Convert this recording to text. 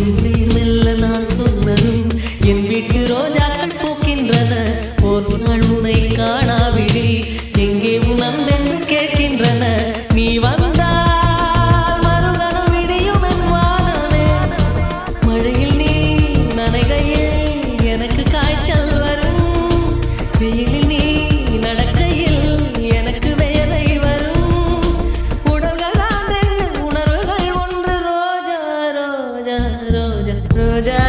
மெல்ல நான் சொன்னதும் என் வீட்டு ரோஜாக்கள் பூக்கின்றன. ஒரு நாள் உனை காணாவிடில் எங்கே உன் அன்பென்று கேட்கின்றன. நீ வந்தால் மறுகணம் விடியும் என் வானமே. மழையில் நீ நனைகையில் எனக்கு காய்ச்சல் வரும். வெயிலில் நீ நடக்கையில் எனக்கு வேலை வரும். உடல்கள் தான் ரெண்டு, உணர்வுகள் ஒன்று. ரோஜா ரோஜா ரோஜா ரோஜா